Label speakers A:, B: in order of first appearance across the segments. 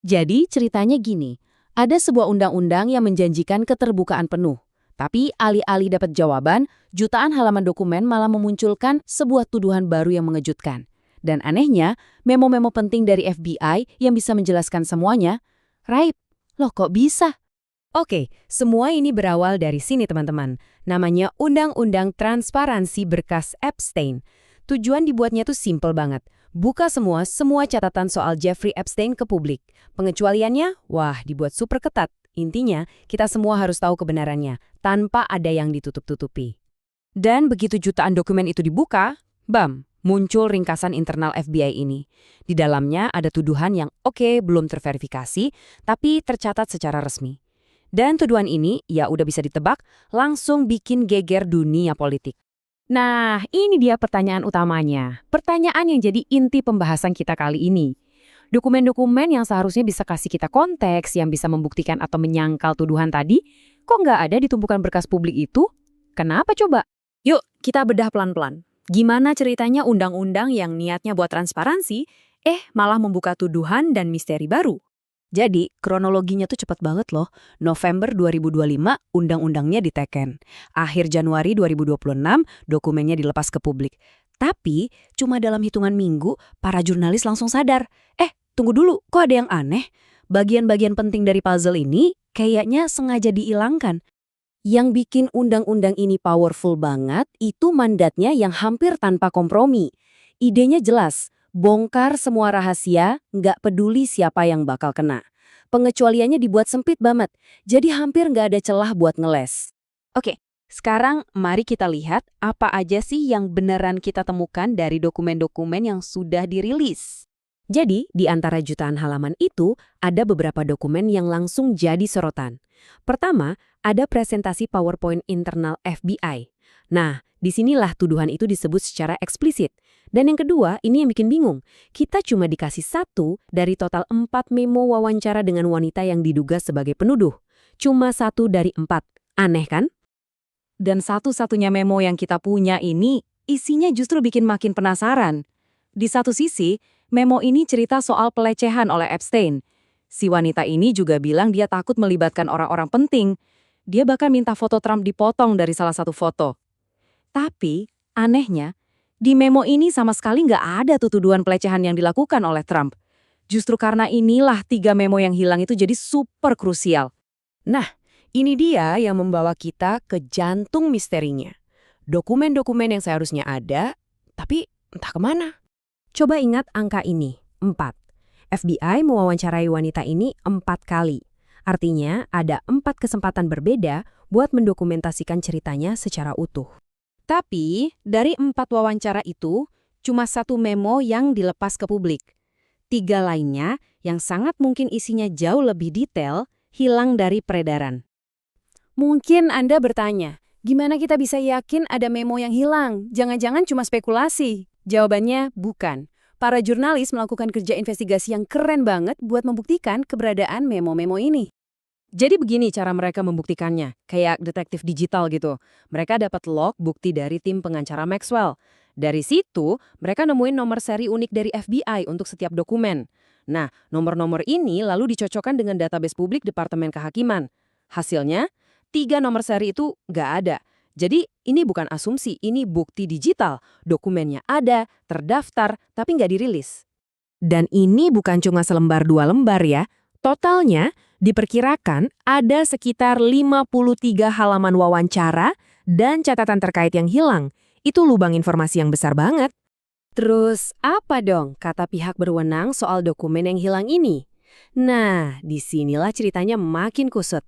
A: Jadi ceritanya gini, ada sebuah undang-undang yang menjanjikan keterbukaan penuh. Tapi alih-alih dapat jawaban, jutaan halaman dokumen malah memunculkan sebuah tuduhan baru yang mengejutkan. Dan anehnya, memo-memo penting dari FBI yang bisa menjelaskan semuanya, raib. Loh kok bisa?
B: Oke, semua ini berawal dari sini teman-teman. Namanya Undang-Undang Transparansi Berkas Epstein. Tujuan dibuatnya tuh simple banget. Buka semua catatan soal Jeffrey Epstein ke publik. Pengecualiannya, wah dibuat super ketat. Intinya, kita semua harus tahu kebenarannya, tanpa ada yang ditutup-tutupi. Dan begitu jutaan dokumen itu dibuka, bam, muncul ringkasan internal FBI ini. Di dalamnya ada tuduhan yang belum terverifikasi, tapi tercatat secara resmi. Dan tuduhan ini, ya udah bisa ditebak, langsung bikin geger dunia politik. Nah, ini dia pertanyaan utamanya. Pertanyaan yang jadi inti pembahasan kita kali ini. Dokumen-dokumen yang seharusnya bisa kasih kita konteks, yang bisa membuktikan atau menyangkal tuduhan tadi, kok nggak ada di tumpukan berkas publik itu? Kenapa coba? Yuk, kita bedah pelan-pelan. Gimana ceritanya undang-undang yang niatnya buat transparansi, malah membuka tuduhan dan misteri baru? Jadi, kronologinya tuh cepat banget loh. November 2025, undang-undangnya diteken. Akhir Januari 2026, dokumennya dilepas ke publik. Tapi, cuma dalam hitungan minggu, para jurnalis langsung sadar. Tunggu dulu, kok ada yang aneh? Bagian-bagian penting dari puzzle ini kayaknya sengaja dihilangkan. Yang bikin undang-undang ini powerful banget, itu mandatnya yang hampir tanpa kompromi. Idenya jelas. Bongkar semua rahasia, nggak peduli siapa yang bakal kena. Pengecualiannya dibuat sempit banget, jadi hampir nggak ada celah buat ngeles. Oke, sekarang mari kita lihat apa aja sih yang beneran kita temukan dari dokumen-dokumen yang sudah dirilis. Jadi, di antara jutaan halaman itu, ada beberapa dokumen yang langsung jadi sorotan. Pertama, ada presentasi PowerPoint internal FBI. Nah, disinilah tuduhan itu disebut secara eksplisit. Dan yang kedua, ini yang bikin bingung. Kita cuma dikasih 1 dari total 4 memo wawancara dengan wanita yang diduga sebagai penuduh. Cuma 1 dari 4. Aneh kan? Dan satu-satunya memo yang kita punya ini, isinya justru bikin makin penasaran. Di satu sisi, memo ini cerita soal pelecehan oleh Epstein. Si wanita ini juga bilang dia takut melibatkan orang-orang penting. Dia bahkan minta foto Trump dipotong dari salah satu foto. Tapi, anehnya, di memo ini sama sekali nggak ada tuduhan pelecehan yang dilakukan oleh Trump. Justru karena inilah 3 memo yang hilang itu jadi super krusial. Nah, ini dia yang membawa kita ke jantung misterinya. Dokumen-dokumen yang seharusnya ada, tapi entah kemana. Coba ingat angka ini, 4. FBI mewawancarai wanita ini 4 kali. Artinya, ada 4 kesempatan berbeda buat mendokumentasikan ceritanya secara utuh. Tapi, dari 4 wawancara itu, cuma 1 memo yang dilepas ke publik. 3 lainnya, yang sangat mungkin isinya jauh lebih detail, hilang dari peredaran. Mungkin Anda bertanya, gimana kita bisa yakin ada memo yang hilang? Jangan-jangan cuma spekulasi. Jawabannya, bukan. Para jurnalis melakukan kerja investigasi yang keren banget buat membuktikan keberadaan memo-memo ini. Jadi begini cara mereka membuktikannya, kayak detektif digital gitu. Mereka dapat log bukti dari tim pengacara Maxwell. Dari situ, mereka nemuin nomor seri unik dari FBI untuk setiap dokumen. Nah, nomor-nomor ini lalu dicocokkan dengan database publik Departemen Kehakiman. Hasilnya, 3 nomor seri itu nggak ada. Jadi, ini bukan asumsi, ini bukti digital. Dokumennya ada, terdaftar, tapi nggak dirilis. Dan ini bukan cuma selembar 2 lembar ya. Totalnya, diperkirakan ada sekitar 53 halaman wawancara dan catatan terkait yang hilang. Itu lubang informasi yang besar banget. Terus apa dong kata pihak berwenang soal dokumen yang hilang ini? Nah, disinilah ceritanya makin kusut.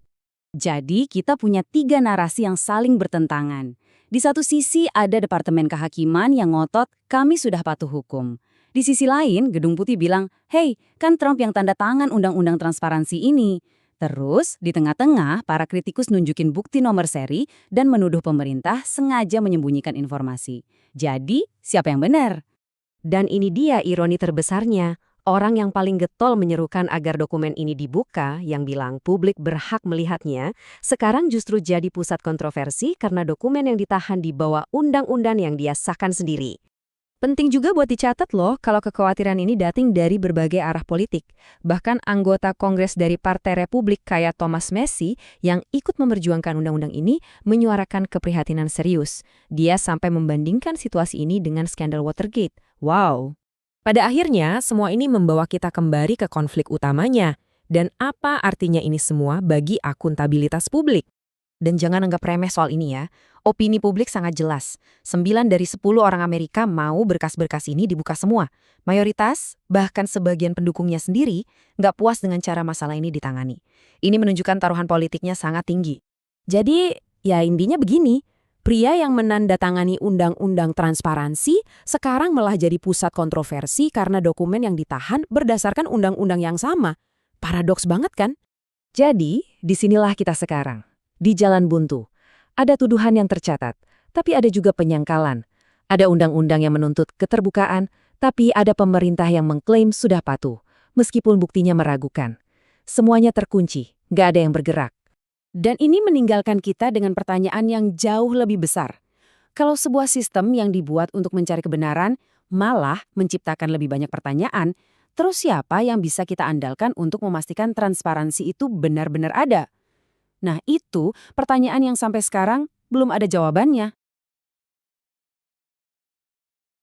B: Jadi kita punya 3 narasi yang saling bertentangan. Di satu sisi ada Departemen Kehakiman yang ngotot kami sudah patuh hukum. Di sisi lain, Gedung Putih bilang, hey, kan Trump yang tanda tangan undang-undang transparansi ini. Terus, di tengah-tengah, para kritikus nunjukin bukti nomor seri dan menuduh pemerintah sengaja menyembunyikan informasi. Jadi, siapa yang benar? Dan ini dia ironi terbesarnya. Orang yang paling getol menyerukan agar dokumen ini dibuka, yang bilang publik berhak melihatnya, sekarang justru jadi pusat kontroversi karena dokumen yang ditahan di bawah undang-undang yang dia sahkan sendiri. Penting juga buat dicatat loh kalau kekhawatiran ini datang dari berbagai arah politik. Bahkan anggota Kongres dari Partai Republik kayak Thomas Massie yang ikut memperjuangkan undang-undang ini menyuarakan keprihatinan serius. Dia sampai membandingkan situasi ini dengan skandal Watergate. Wow. Pada akhirnya, semua ini membawa kita kembali ke konflik utamanya. Dan apa artinya ini semua bagi akuntabilitas publik? Dan jangan anggap remeh soal ini ya. Opini publik sangat jelas. 9 dari 10 orang Amerika mau berkas-berkas ini dibuka semua. Mayoritas, bahkan sebagian pendukungnya sendiri, nggak puas dengan cara masalah ini ditangani. Ini menunjukkan taruhan politiknya sangat tinggi. Jadi, ya intinya begini. Pria yang menandatangani undang-undang transparansi sekarang malah jadi pusat kontroversi karena dokumen yang ditahan berdasarkan undang-undang yang sama. Paradoks banget kan? Jadi, disinilah kita sekarang. Di jalan buntu. Ada tuduhan yang tercatat, tapi ada juga penyangkalan. Ada undang-undang yang menuntut keterbukaan, tapi ada pemerintah yang mengklaim sudah patuh, meskipun buktinya meragukan. Semuanya terkunci, nggak ada yang bergerak. Dan ini meninggalkan kita dengan pertanyaan yang jauh lebih besar. Kalau sebuah sistem yang dibuat untuk mencari kebenaran malah menciptakan lebih banyak pertanyaan, terus siapa yang bisa kita andalkan untuk memastikan transparansi itu benar-benar ada? Nah, itu pertanyaan yang sampai sekarang belum ada jawabannya.